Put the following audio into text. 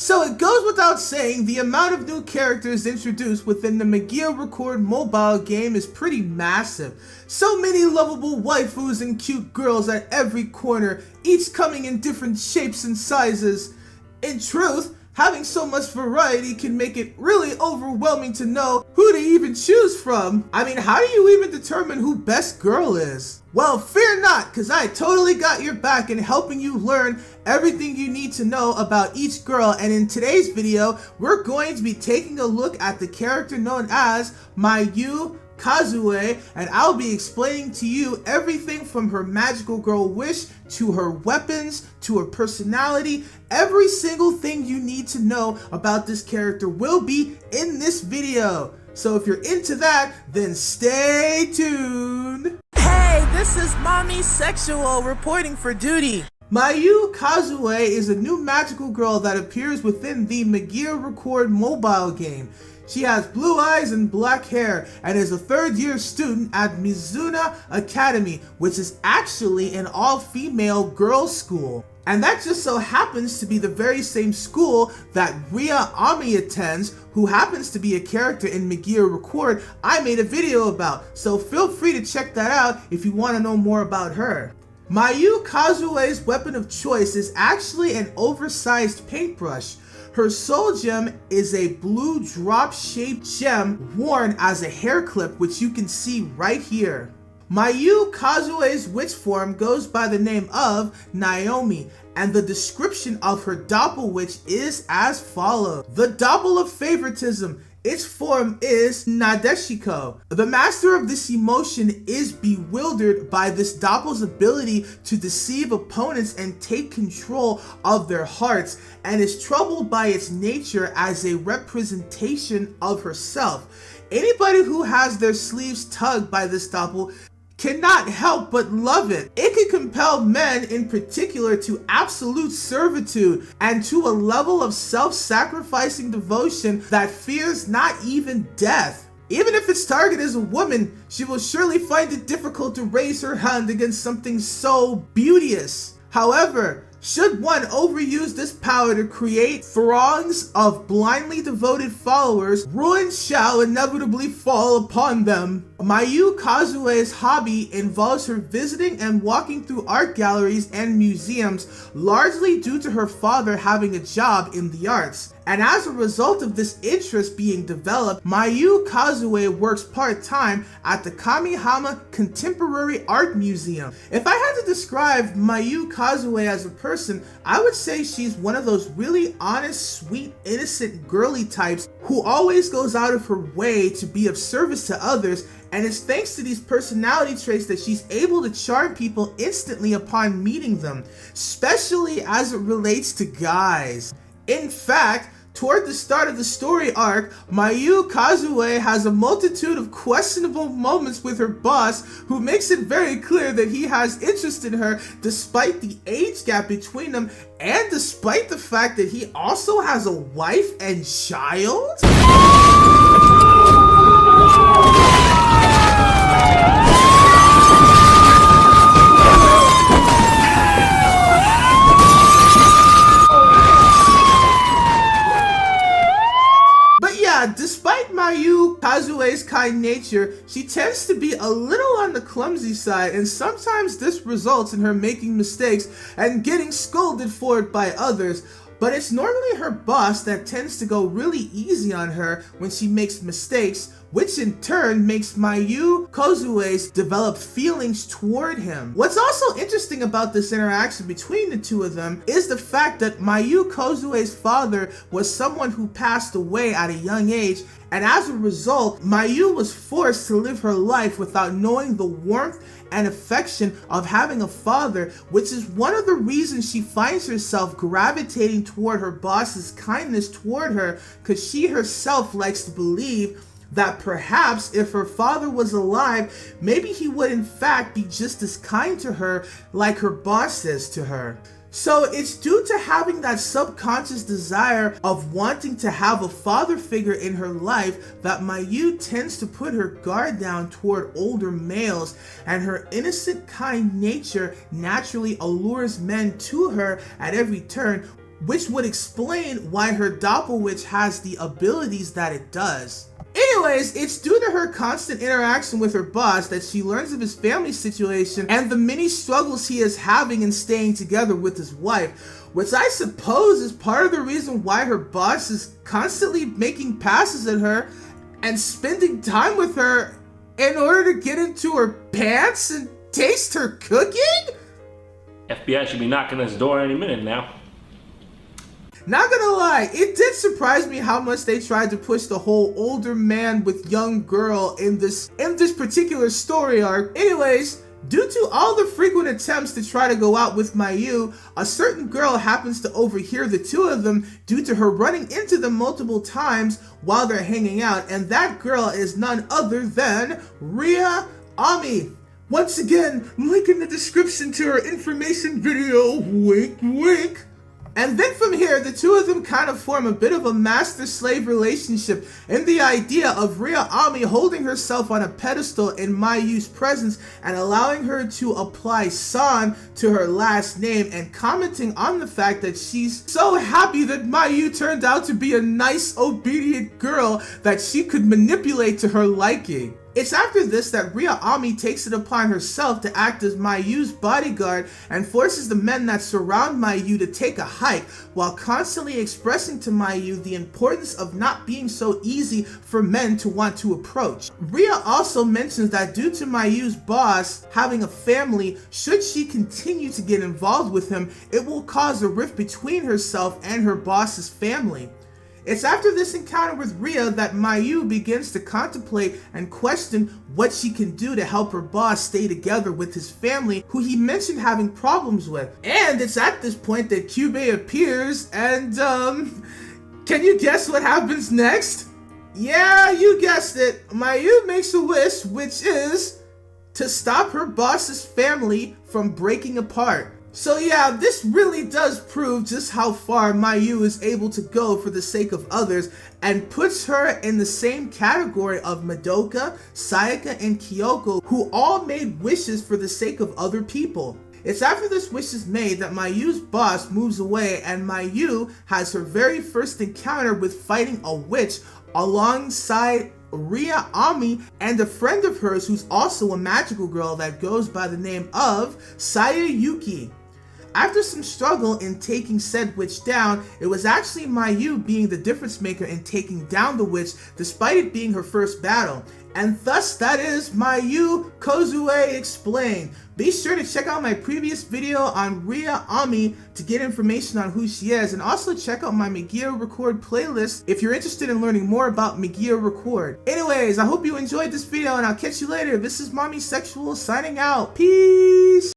So it goes without saying, the amount of new characters introduced within the Magireco mobile game is pretty massive. So many lovable waifus and cute girls at every corner, each coming in different shapes and sizes. In truth, having so much variety can make it really overwhelming to know who to even choose from. I mean, how do you even determine who best girl is? Well, fear not, cause I totally got your back in helping you learn everything you need to know about each girl, and in today's video, we're going to be taking a look at the character known as Mayu Kozue, and I'll be explaining to you everything from her magical girl wish to her weapons to her personality. Every single thing you need to know about this character will be in this video. So if you're into that, then stay tuned. Hey, this is Mommy Sexual reporting for duty. Mayu Kozue is a new magical girl that appears within the Magireco mobile game. She has blue eyes and black hair and is a third-year student at Mizuna Academy, which is actually an all-female girls' school. And that just so happens to be the very same school that Ria Ami attends, who happens to be a character in Magireco I made a video about, so feel free to check that out if you want to know more about her. Mayu Kozue's weapon of choice is actually an oversized paintbrush. Her soul gem is a blue drop-shaped gem worn as a hair clip, which you can see right here. Mayu Kozue's witch form goes by the name of Naomi, and the description of her doppel witch is as follows. The doppel of favoritism. Its form is Nadeshiko. The master of this emotion is bewildered by this doppel's ability to deceive opponents and take control of their hearts, and is troubled by its nature as a representation of herself. Anybody who has their sleeves tugged by this doppel cannot help but love it. It can compel men in particular to absolute servitude and to a level of self-sacrificing devotion that fears not even death. Even if its target is a woman, she will surely find it difficult to raise her hand against something so beauteous. However, should one overuse this power to create throngs of blindly devoted followers, ruin shall inevitably fall upon them. Mayu Kozue's hobby involves her visiting and walking through art galleries and museums, largely due to her father having a job in the arts. And as a result of this interest being developed, Mayu Kozue works part-time at the Kamihama Contemporary Art Museum. If I had to describe Mayu Kozue as a person, I would say she's one of those really honest, sweet, innocent, girly types who always goes out of her way to be of service to others, and it's thanks to these personality traits that she's able to charm people instantly upon meeting them, especially as it relates to guys. In fact, toward the start of the story arc, Mayu Kozue has a multitude of questionable moments with her boss, who makes it very clear that he has interest in her despite the age gap between them and despite the fact that he also has a wife and child. Despite Mayu Kozue's kind nature, she tends to be a little on the clumsy side, and sometimes this results in her making mistakes and getting scolded for it by others. But it's normally her boss that tends to go really easy on her when she makes mistakes, which in turn makes Mayu Kozue develop feelings toward him. What's also interesting about this interaction between the two of them is the fact that Mayu Kozue's father was someone who passed away at a young age, and as a result, Mayu was forced to live her life without knowing the warmth and affection of having a father, which is one of the reasons she finds herself gravitating toward her boss's kindness toward her, because she herself likes to believe that perhaps if her father was alive, maybe he would in fact be just as kind to her like her boss says to her. So it's due to having that subconscious desire of wanting to have a father figure in her life that Mayu tends to put her guard down toward older males, and her innocent kind nature naturally allures men to her at every turn, which would explain why her Dabu witch has the abilities that it does. Anyways, it's due to her constant interaction with her boss that she learns of his family situation and the many struggles he is having in staying together with his wife, which I suppose is part of the reason why her boss is constantly making passes at her and spending time with her in order to get into her pants and taste her cooking? FBI should be knocking on his door any minute now. Not gonna lie, it did surprise me how much they tried to push the whole older man with young girl in this particular story arc. Anyways, due to all the frequent attempts to try to go out with Mayu, a certain girl happens to overhear the two of them due to her running into them multiple times while they're hanging out, and that girl is none other than Ria Ami. Once again, link in the description to her information video, wink wink. And then from here, the two of them kind of form a bit of a master-slave relationship in the idea of Ria Ami holding herself on a pedestal in Mayu's presence and allowing her to apply san to her last name and commenting on the fact that she's so happy that Mayu turned out to be a nice, obedient girl that she could manipulate to her liking. It's after this that Ria Ami takes it upon herself to act as Mayu's bodyguard and forces the men that surround Mayu to take a hike while constantly expressing to Mayu the importance of not being so easy for men to want to approach. Ria also mentions that due to Mayu's boss having a family, should she continue to get involved with him, it will cause a rift between herself and her boss's family. It's after this encounter with Ria that Mayu begins to contemplate and question what she can do to help her boss stay together with his family, who he mentioned having problems with. And it's at this point that Kyubei appears and, can you guess what happens next? Yeah, you guessed it. Mayu makes a wish, which is to stop her boss's family from breaking apart. So yeah, this really does prove just how far Mayu is able to go for the sake of others and puts her in the same category of Madoka, Sayaka, and Kyoko, who all made wishes for the sake of other people. It's after this wish is made that Mayu's boss moves away and Mayu has her very first encounter with fighting a witch alongside Ria Ami and a friend of hers who's also a magical girl that goes by the name of Sayayuki. After some struggle in taking said witch down, it was actually Mayu being the difference maker in taking down the witch despite it being her first battle. And thus that is Mayu Kozue explained. Be sure to check out my previous video on Ria Ami to get information on who she is, and also check out my Magia Record playlist if you're interested in learning more about Magia Record. Anyways, I hope you enjoyed this video and I'll catch you later. This is Mommy Sexual signing out. Peace!